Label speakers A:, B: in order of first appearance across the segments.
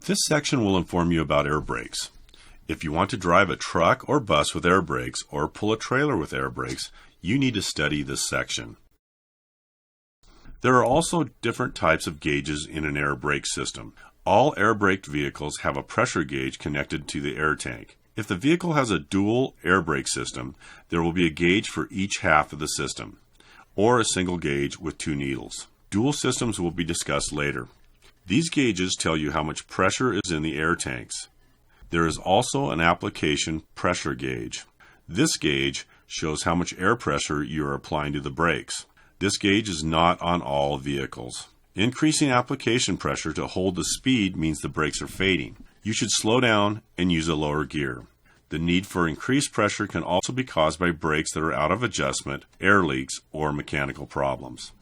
A: This section will inform you about air brakes. If you want to drive a truck or bus with air brakes or pull a trailer with air brakes, you need to study this section. There are also different types of gauges in an air brake system. All air-braked vehicles have a pressure gauge connected to the air tank. If the vehicle has a dual air brake system, there will be a gauge for each half of the system, or a single gauge with two needles. Dual systems will be discussed later. These gauges tell you how much pressure is in the air tanks. There is also an application pressure gauge. This gauge shows how much air pressure you are applying to the brakes. This gauge is not on all vehicles. Increasing application pressure to hold the speed means the brakes are fading. You should slow down and use a lower gear. The need for increased pressure can also be caused by brakes that are out of adjustment, air leaks, or mechanical problems.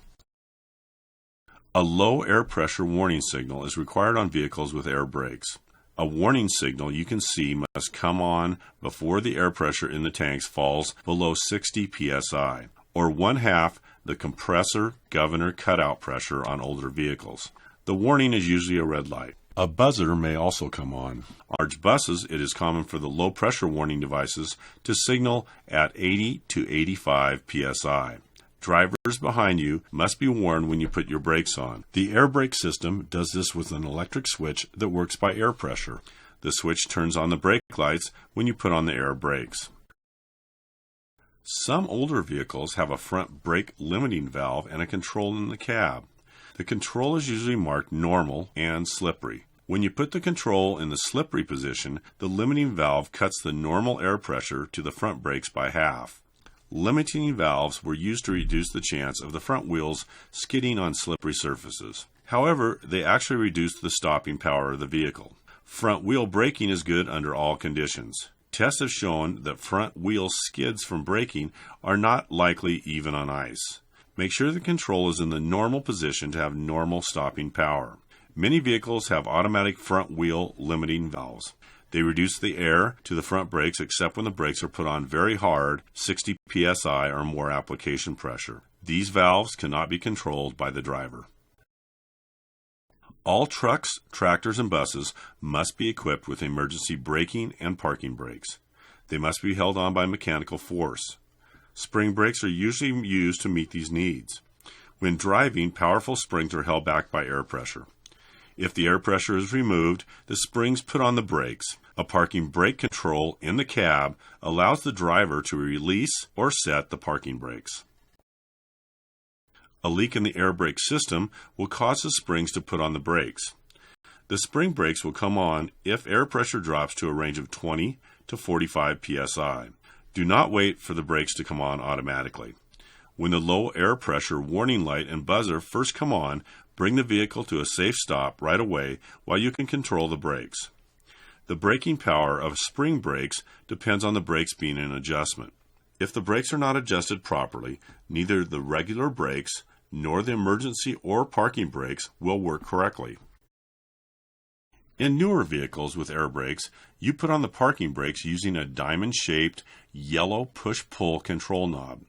A: A low air pressure warning signal is required on vehicles with air brakes. A warning signal you can see must come on before the air pressure in the tanks falls below 60 psi, or 1/2 the compressor governor cutout pressure on older vehicles. The warning is usually a red light. A buzzer may also come on. On large buses, it is common for the low pressure warning devices to signal at 80 to 85 psi. Drivers behind you must be warned when you put your brakes on. The air brake system does this with an electric switch that works by air pressure. The switch turns on the brake lights when you put on the air brakes. Some older vehicles have a front brake limiting valve and a control in the cab. The control is usually marked normal and slippery. When you put the control in the slippery position, the limiting valve cuts the normal air pressure to the front brakes by half. Limiting valves were used to reduce the chance of the front wheels skidding on slippery surfaces. However, they actually reduced the stopping power of the vehicle. Front wheel braking is good under all conditions. Tests have shown that front wheel skids from braking are not likely even on ice. Make sure the control is in the normal position to have normal stopping power. Many vehicles have automatic front wheel limiting valves. They reduce the air to the front brakes except when the brakes are put on very hard, 60 psi or more application pressure. These valves cannot be controlled by the driver. All trucks, tractors, and buses must be equipped with emergency braking and parking brakes. They must be held on by mechanical force. Spring brakes are usually used to meet these needs. When driving, powerful springs are held back by air pressure. If the air pressure is removed, the springs put on the brakes. A parking brake control in the cab allows the driver to release or set the parking brakes. A leak in the air brake system will cause the springs to put on the brakes. The spring brakes will come on if air pressure drops to a range of 20 to 45 psi. Do not wait for the brakes to come on automatically. When the low air pressure warning light and buzzer first come on, bring the vehicle to a safe stop right away while you can control the brakes. The braking power of spring brakes depends on the brakes being in adjustment. If the brakes are not adjusted properly, neither the regular brakes nor the emergency or parking brakes will work correctly. In newer vehicles with air brakes, you put on the parking brakes using a diamond-shaped yellow push-pull control knob.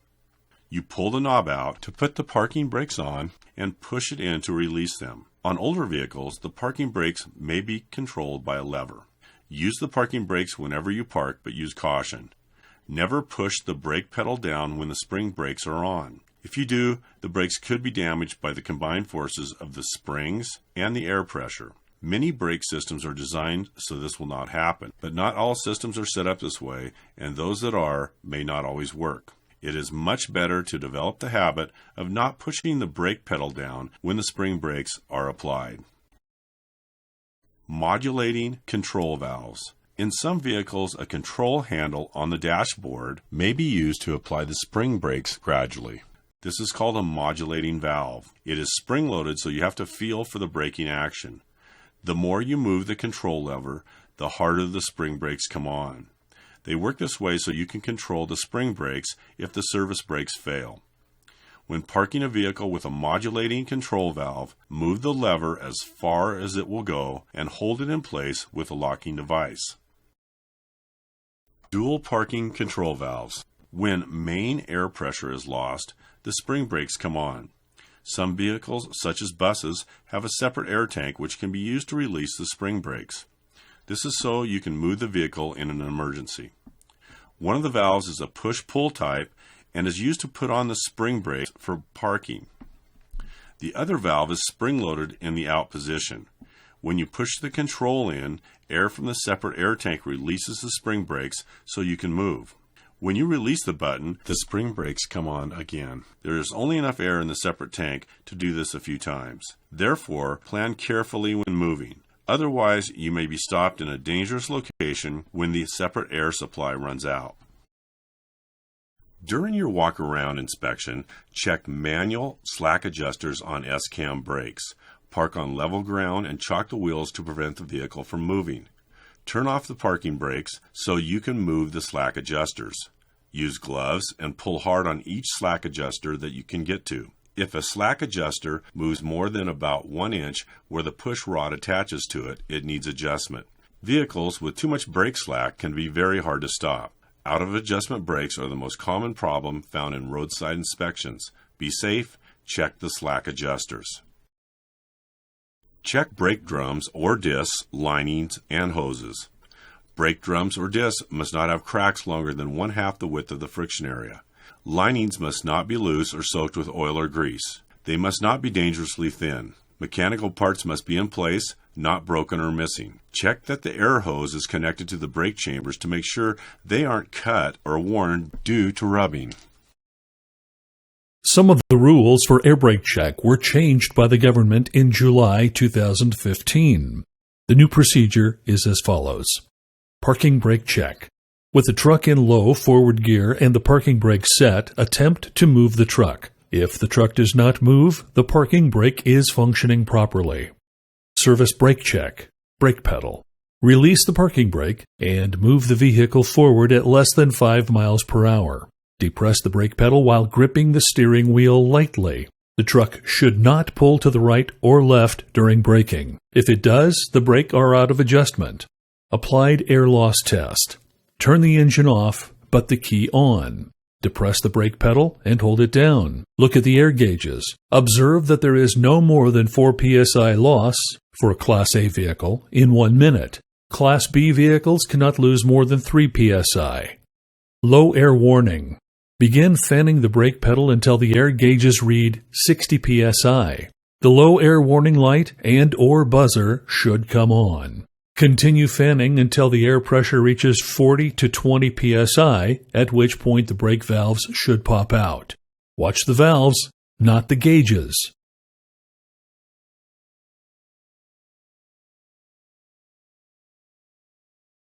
A: You pull the knob out to put the parking brakes on and push it in to release them. On older vehicles, the parking brakes may be controlled by a lever. Use the parking brakes whenever you park, but use caution. Never push the brake pedal down when the spring brakes are on. If you do, the brakes could be damaged by the combined forces of the springs and the air pressure. Many brake systems are designed so this will not happen, but not all systems are set up this way, and those that are may not always work. It is much better to develop the habit of not pushing the brake pedal down when the spring brakes are applied. Modulating control valves. In some vehicles, a control handle on the dashboard may be used to apply the spring brakes gradually. This is called a modulating valve. It is spring-loaded, so you have to feel for the braking action. The more you move the control lever, the harder the spring brakes come on. They work this way so you can control the spring brakes if the service brakes fail. When parking a vehicle with a modulating control valve, move the lever as far as it will go and hold it in place with a locking device. Dual parking control valves. When main air pressure is lost, the spring brakes come on. Some vehicles, such as buses, have a separate air tank which can be used to release the spring brakes. This is so you can move the vehicle in an emergency. One of the valves is a push-pull type and is used to put on the spring brakes for parking. The other valve is spring-loaded in the out position. When you push the control in, air from the separate air tank releases the spring brakes so you can move. When you release the button, the spring brakes come on again. There is only enough air in the separate tank to do this a few times. Therefore, plan carefully when moving. Otherwise, you may be stopped in a dangerous location when the separate air supply runs out. During your walk-around inspection, check manual slack adjusters on S-cam brakes. Park on level ground and chock the wheels to prevent the vehicle from moving. Turn off the parking brakes so you can move the slack adjusters. Use gloves and pull hard on each slack adjuster that you can get to. If a slack adjuster moves more than about 1 inch where the push rod attaches to it, it needs adjustment. Vehicles with too much brake slack can be very hard to stop. Out-of-adjustment brakes are the most common problem found in roadside inspections. Be safe, check the slack adjusters. Check brake drums or discs, linings, and hoses. Brake drums or discs must not have cracks longer than 1/2 the width of the friction area. Linings must not be loose or soaked with oil or grease. They must not be dangerously thin. Mechanical parts must be in place, not broken or missing. Check that the air hose is connected to the brake chambers to make sure they aren't cut or worn due to rubbing.
B: Some of the rules for air brake check were changed by the government in July 2015. The new procedure is as follows. Parking brake check. With the truck in low forward gear and the parking brake set, attempt to move the truck. If the truck does not move, the parking brake is functioning properly. Service brake check. Brake pedal. Release the parking brake and move the vehicle forward at less than 5 miles per hour. Depress the brake pedal while gripping the steering wheel lightly. The truck should not pull to the right or left during braking. If it does, the brakes are out of adjustment. Applied air loss test. Turn the engine off, but the key on. Depress the brake pedal and hold it down. Look at the air gauges. Observe that there is no more than 4 psi loss for a Class A vehicle in 1 minute. Class B vehicles cannot lose more than 3 psi. Low air warning. Begin fanning the brake pedal until the air gauges read 60 psi. The low air warning light and/or buzzer should come on. Continue fanning until the air pressure reaches 40 to 20 psi, at which point the brake valves should pop out. Watch the valves, not the gauges.